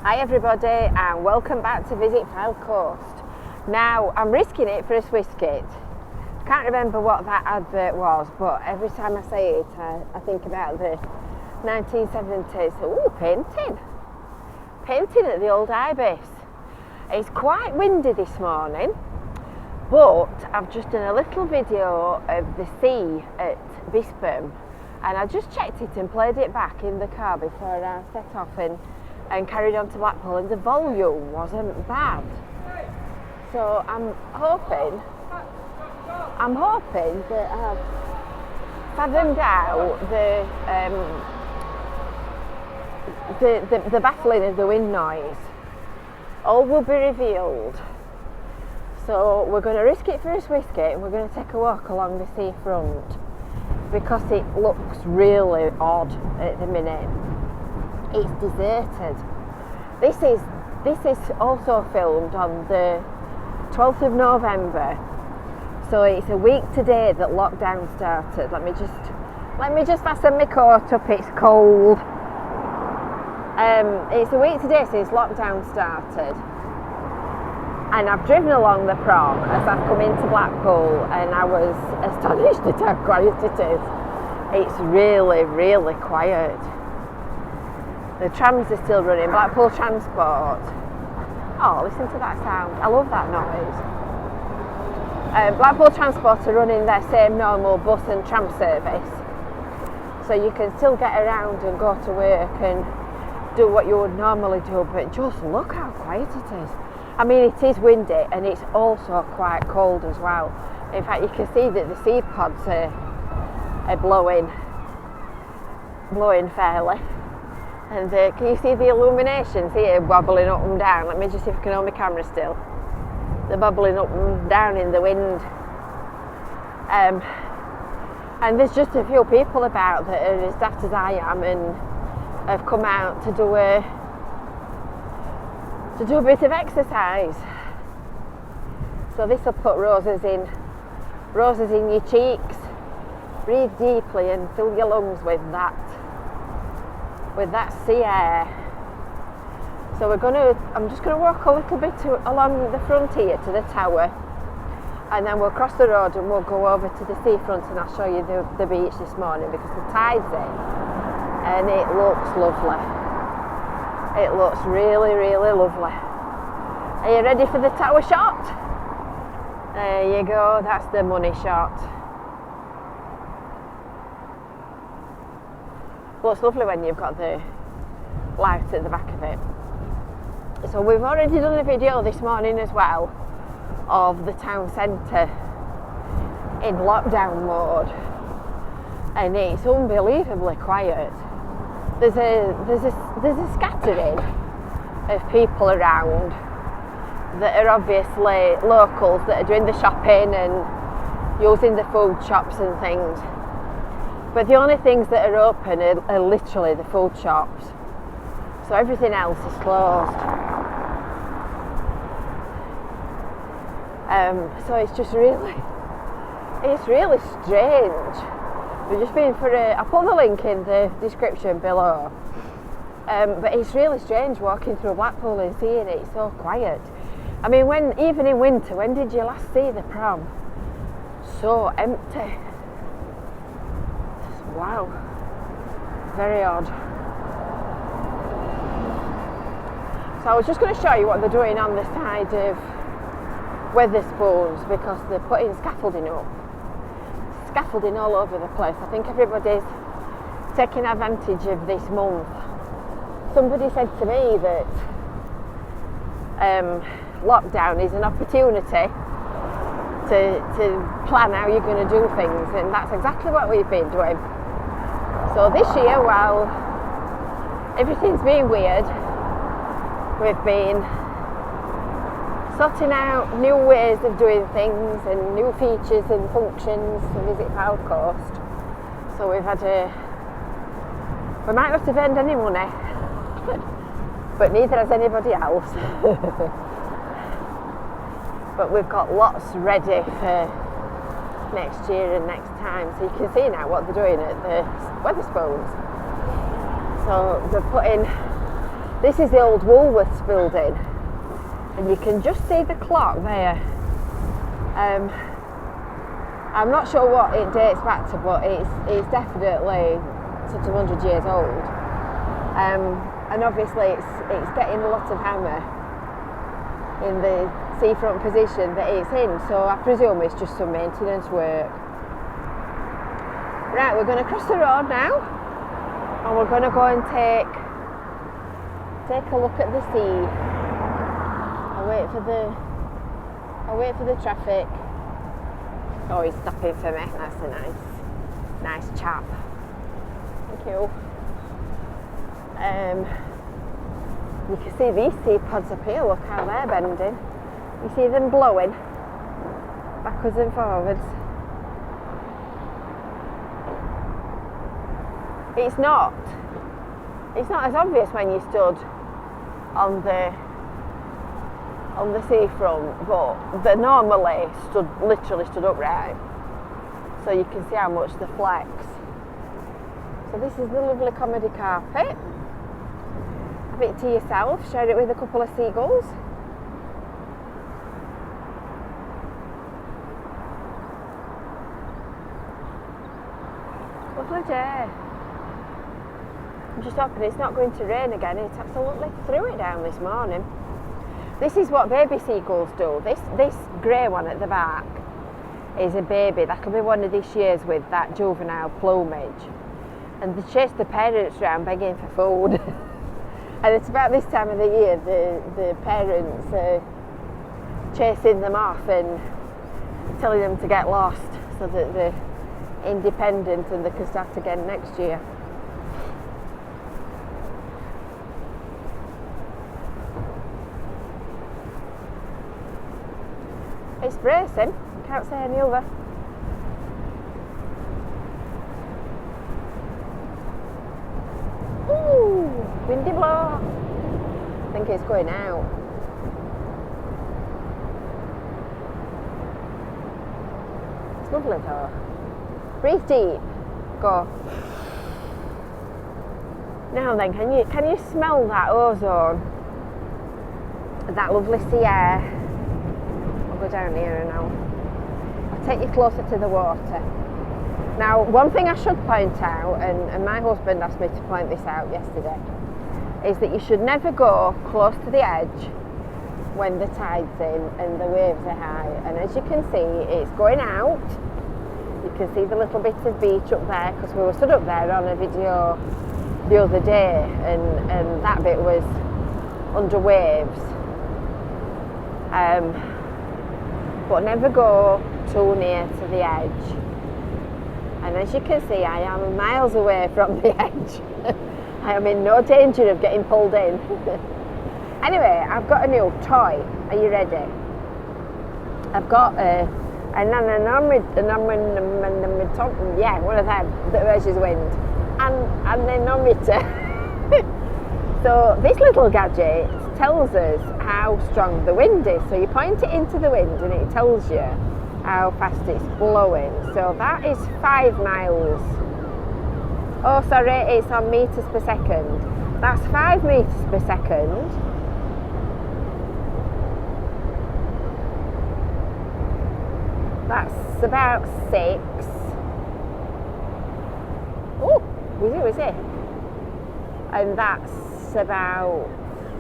Hi everybody and welcome back to Visit FYLDE Coast. Now I'm risking it for a Swiss kit. Can't remember what that advert was, but every time I say it I think about the 1970s. Ooh, painting at the old Ibis. It's quite windy this morning, but I've just done a little video of the sea at Bispam and I just checked it and played it back in the car before I set off and carried on to Blackpool, and the volume wasn't bad. So I'm hoping that I've fathomed out the baffling of the wind noise. All will be revealed. So we're going to risk it for a Swiss kit and we're going to take a walk along the seafront because it looks really odd at the minute. It's deserted. This is also filmed on the 12th of November, so it's a week today that lockdown started. Let me just fasten my coat up, it's cold. It's a week today since lockdown started, and I've driven along the prom as I've come into Blackpool and I was astonished at how quiet it is. It's really, really quiet. The trams are still running, Blackpool Transport. Oh, listen to that sound. I love that noise. Blackpool Transport are running their same normal bus and tram service. So you can still get around and go to work and do what you would normally do, but just look how quiet it is. I mean, it is windy and it's also quite cold as well. In fact, you can see that the sea pods are blowing fairly. And can you see the illuminations here wobbling up and down? Let me just see if I can hold my camera still. They're bobbling up and down in the wind. And there's just a few people about that are as daft as I am and have come out to do a bit of exercise. So this will put roses in your cheeks. Breathe deeply and fill your lungs with that sea air. So I'm just going to walk a little bit along the front here to the tower, and then we'll cross the road and we'll go over to the seafront and I'll show you the beach this morning because the tide's in and it looks lovely. It looks really, really lovely. Are you ready for the tower shot? There you go, that's the money shot. Looks lovely when you've got the light at the back of it. So we've already done a video this morning as well of the town centre in lockdown mode, and it's unbelievably quiet. There's a scattering of people around that are obviously locals that are doing the shopping and using the food shops and things. But the only things that are open are literally the food shops. So everything else is closed. So it's just really strange. We've just been I'll put the link in the description below. But it's really strange walking through Blackpool and seeing it so quiet. I mean, even in winter, when did you last see the prom? So empty. Wow, very odd. So I was just going to show you what they're doing on the side of Wetherspoons because they're putting scaffolding up. Scaffolding all over the place. I think everybody's taking advantage of this month. Somebody said to me that lockdown is an opportunity to plan how you're going to do things, and that's exactly what we've been doing. So this year, while everything's been weird, we've been sorting out new ways of doing things and new features and functions to Visit FYLDE Coast. So we might not have earned any money, but neither has anybody else. But we've got lots ready for next year and next time, so you can see now what they're doing at the Wetherspoons. So they're putting This is the old Woolworths building, and you can just see the clock there. I'm not sure what it dates back to, but it's definitely sort of 100 years old. And obviously it's getting a lot of hammer in the seafront position that it's in, so I presume it's just some maintenance work. Right, we're going to cross the road now, and we're going to go and take a look at the sea. I'll wait for the traffic. Oh, he's stopping for me. That's a nice chap. Thank you. You can see these sea pods up here. Look how they're bending. You see them blowing backwards and forwards. It's not as obvious when you stood on the seafront, but they normally literally stood upright, so you can see how much they flex. So this is the lovely comedy carpet. Have it to yourself, share it with a couple of seagulls. Lovely day. I'm just hoping it's not going to rain again. It absolutely threw it down this morning. This is what baby seagulls do. This grey one at the back is a baby. That could be one of this year's with that juvenile plumage. And they chase the parents around begging for food. And it's about this time of the year the parents are chasing them off and telling them to get lost so that they're independent and they can start again next year. It's bracing, can't say any other. Ooh, windy blow. I think it's going out. It's lovely though. Breathe deep. Go. Now then, can you smell that ozone? That lovely sea air. I'll go down here and I'll take you closer to the water. Now, one thing I should point out, and my husband asked me to point this out yesterday, is that you should never go close to the edge when the tide's in and the waves are high. And as you can see, it's going out. You can see the little bit of beach up there, because we were stood up there on a video the other day, and that bit was under waves. But never go too near to the edge. And as you can see, I am miles away from the edge. I am in no danger of getting pulled in. Anyway, I've got a new toy. Are you ready? I've got one of them that measures wind. An anemometer. So this little gadget tells us how strong the wind is. So you point it into the wind and it tells you how fast it's blowing. So that is 5 miles. Oh, sorry, it's on meters per second. That's 5 meters per second. That's about 6. Oh, was it? And that's about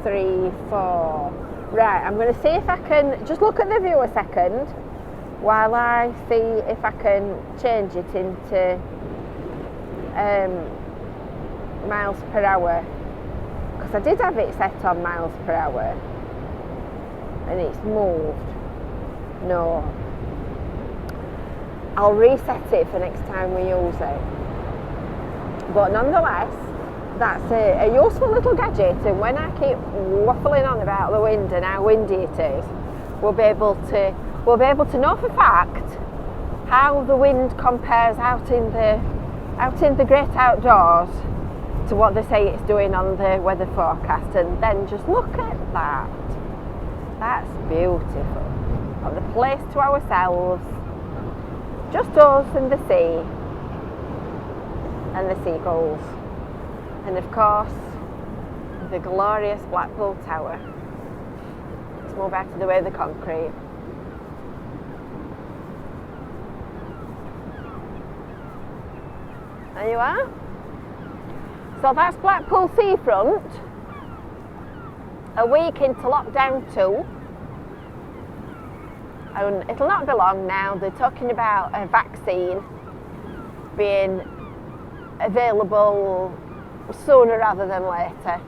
3, 4. Right, I'm going to see if I can just look at the view a second while I see if I can change it into miles per hour, because I did have it set on miles per hour and it's moved. No, I'll reset it for next time we use it. But nonetheless, that's a useful little gadget, and when I keep waffling on about the wind and how windy it is, we'll be able to know for fact how the wind compares out in the great outdoors to what they say it's doing on the weather forecast, and then just look at that. That's beautiful. Got the place to ourselves, just us and the sea and the seagulls, and of course the glorious Blackpool Tower. Let's move out of the way of the concrete. There you are. So that's Blackpool seafront. A week into lockdown 2. And it'll not be long now. They're talking about a vaccine being available sooner rather than later.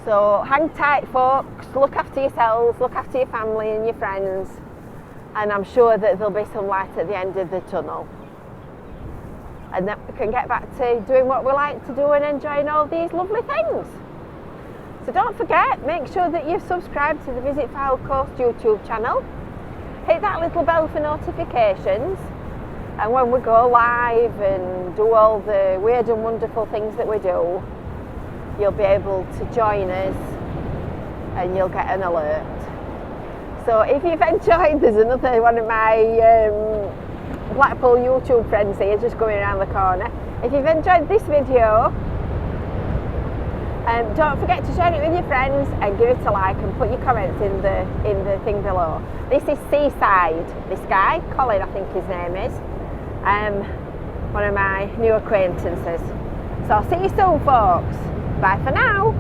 So hang tight, folks. Look after yourselves, look after your family and your friends, and I'm sure that there'll be some light at the end of the tunnel. And then we can get back to doing what we like to do and enjoying all these lovely things. So don't forget, make sure that you've subscribed to the Visit FYLDE Coast YouTube channel. Hit that little bell for notifications, and when we go live and do all the weird and wonderful things that we do, you'll be able to join us and you'll get an alert. So if you've enjoyed, there's another one of my Blackpool YouTube friends here just going around the corner. If you've enjoyed this video, don't forget to share it with your friends and give it a like and put your comments in the thing below. This is Seaside. This guy, Colin I think his name is, one of my new acquaintances. So see you soon, folks. Bye for now.